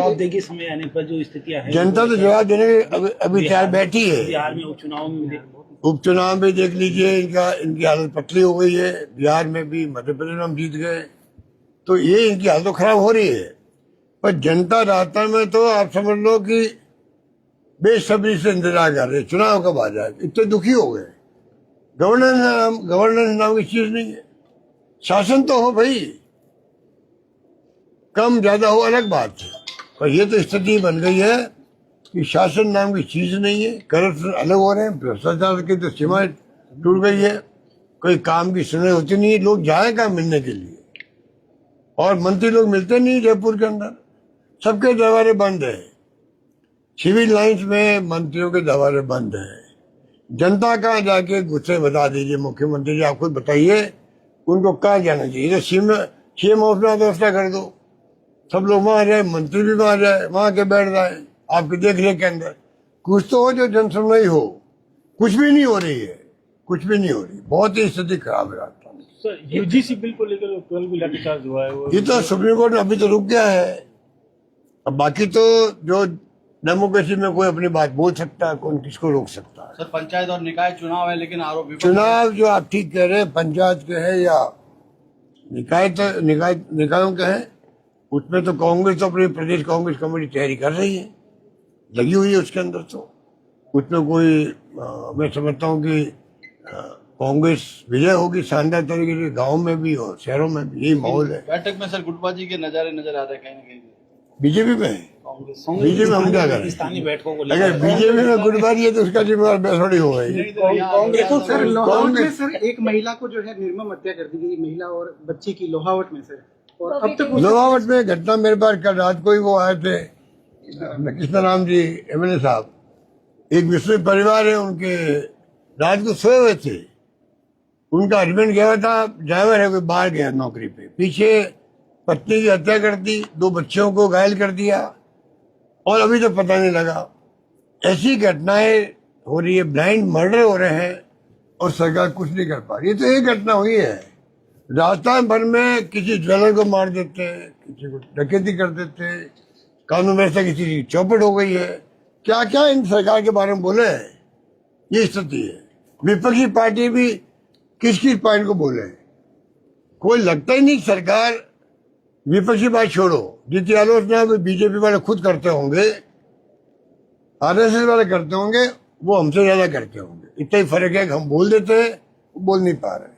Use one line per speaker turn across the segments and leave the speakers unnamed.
जवाब देगी समय आने पर जो स्थितियां हैं।
जनता तो जवाब देने के अभी तैयार बैठी है।
बिहार में
उपचुनाव में देख लीजिए, इनकी हालत पतली हो गई है। बिहार में भी, मध्य प्रदेश में हम जीत गए, तो ये इनकी हालत तो खराब हो रही है। पर जनता राजस्थान में तो आप समझ लो कि बेसब्री से इंतजार कर रहे चुनाव कब आ जाए। इतने दुखी हो गए। गवर्नेंस नाम की चीज नहीं है। शासन तो हो भाई, कम ज्यादा हो अलग बात है, पर ये तो स्थिति बन गई है कि शासन नाम की चीज नहीं है। करप्शन अलग हो रहे हैं, भ्रष्टाचार की तो सीमा टूट गई है। कोई काम की सुनवाई होती नहीं, लोग जाए कहाँ मिलने के लिए, और मंत्री लोग मिलते नहीं। जयपुर के अंदर सबके दरवाजे बंद है। सिविल लाइंस में मंत्रियों के दरवाजे बंद है। जनता कहाँ जाके गुस्से बता दीजिए। मुख्यमंत्री जी आप खुद बताइए, उनको कहाँ जाना चाहिए? तो सीएम हाउस में व्यवस्था कर दो, सब लोग वहां जाए, मंत्री भी वहां जाए, वहां के बैठ जाए आपके देख रेख के अंदर। कुछ तो हो जो जनसुनवाई हो। कुछ भी नहीं हो रही है, कुछ भी नहीं हो रही। बहुत ही स्थिति खराब है राजस्थान में।
सर, यूजीसी बिल को लेकर कल भी लाठीचार्ज हुआ है।
ये तो सुप्रीम कोर्ट में अभी तो रुक गया है। अब बाकी तो जो डेमोक्रेसी में कोई अपनी बात बोल सकता है, कौन किसको रोक सकता है।
सर, पंचायत और निकाय चुनाव है, लेकिन आरोप
चुनाव जो आप ठीक कह रहे हैं, पंचायत के है या निकायों के है, उसमें तो कांग्रेस तो अपनी प्रदेश कांग्रेस कमेटी तैयारी कर रही है, लगी हुई है उसके अंदर। तो उसमें कोई मैं समझता हूँ कि कांग्रेस विजय होगी शानदार तरीके से, गाँव में भी और शहरों में भी यही माहौल है।
बैठक में सर गुटबाजी के नजारे नजर आ रहे हैं कहीं न कहीं।
बीजेपी में बीजेपी में हम क्या करें?
स्थानीय बैठकों को
अगर बीजेपी में गुटबाजी है तो उसका जिम्मेवार बेसोड़ी हो गई।
देखो सर, लोहावट में सर एक महिला को जो है निर्मम हत्या कर दी गई, महिला और बच्चे की लोहावट में सर। और अब तक
लोहावट में घटना मेरे पास कल रात को ही वो आए थे, कृष्णाराम जी एमएलए साहब। एक मुस्लिम परिवार है, उनके रात को सोए हुए थे, उनका हस्बैंड गया था, ड्राइवर है, कोई बाहर गया नौकरी पे, पीछे पत्नी की हत्या कर दी, 2 बच्चों को घायल कर दिया, और अभी तो पता नहीं लगा। ऐसी घटनाएं हो रही है, ब्लाइंड मर्डर हो रहे हैं, और सरकार कुछ नहीं कर पा रही। तो एक घटना हुई है राजस्थान भर में, किसी ज्वेलर को मार देते हैं, किसी को डकैती कर देते हैं, कानून व्यवस्था किसी की चौपट हो गई है। क्या क्या इन सरकार के बारे में बोले, ये स्थिति है। विपक्षी पार्टी भी किस किस पॉइंट को बोले, कोई लगता ही नहीं। सरकार विपक्षी बात छोड़ो, जितनी आलोचना बीजेपी वाले खुद करते होंगे, आरएसएस वाले करते होंगे, वो हमसे ज्यादा करते होंगे। इतना ही फर्क है कि हम बोल देते हैं, वो बोल नहीं पा रहे।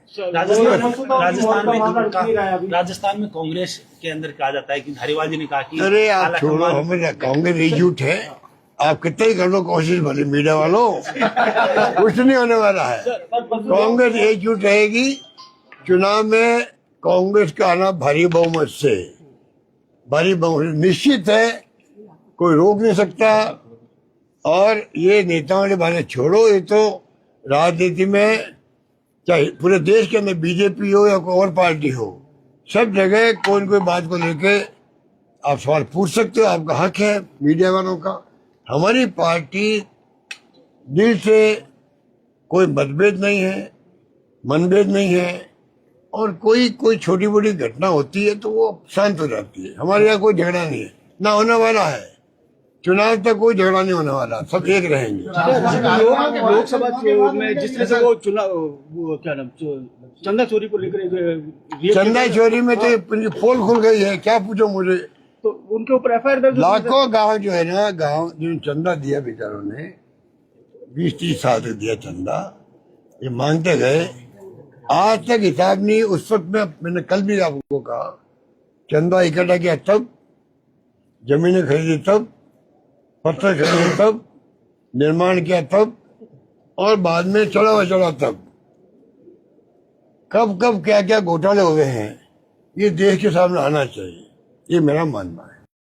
राजस्थान में कांग्रेस के अंदर कहा जाता है कि धारीवाल जी ने कहा कि
अरे आप छोड़ो, हमें कांग्रेस एकजुट है। आप कितना ही कर लो कोशिश, भले मीडिया वालों, कुछ नहीं होने वाला है। कांग्रेस एकजुट रहेगी। चुनाव में कांग्रेस का आना भारी बहुमत से, भारी बहुमत निश्चित है, कोई रोक नहीं सकता। और ये नेताओं ने बातें छोड़ो, ये तो राजनीति में चाहे पूरे देश के अंदर बीजेपी हो या कोई और पार्टी हो, सब जगह कोई न कोई बात को लेके आप सवाल पूछ सकते हो, आपका हक है मीडिया वालों का। हमारी पार्टी दिल से कोई मतभेद नहीं है, मनभेद नहीं है, और कोई छोटी बड़ी घटना होती है तो वो शांत हो जाती है। हमारे यहाँ कोई झगड़ा नहीं है, ना होने वाला है। चुनाव तक कोई झगड़ा नहीं होने वाला, सब एक रहेंगे।
लोकसभा में जिस तरह से वो चुनाव, वो क्या नाम, चंदा चोरी को लेकर,
चंदा चोरी में तो पोल खुल गई है, क्या पूछो मुझे।
तो उनके ऊपर एफआईआर दर्ज।
लाखों गांव जो है ना, गांव जिन चंदा दिया बेचारों ने, 20-30 साल तक दिया चंदा, ये मांगते गए, आज तक हिसाब नहीं। उस वक्त में मैंने कल भी आपको कहा, चंदा इकट्ठा किया तब, जमीनें खरीदी तब, पत्थर खरीदे तब, निर्माण किया तब, और बाद में चढ़ा तब। कब कब क्या क्या घोटाले हुए हैं, ये देश के सामने आना चाहिए, ये मेरा मानना है।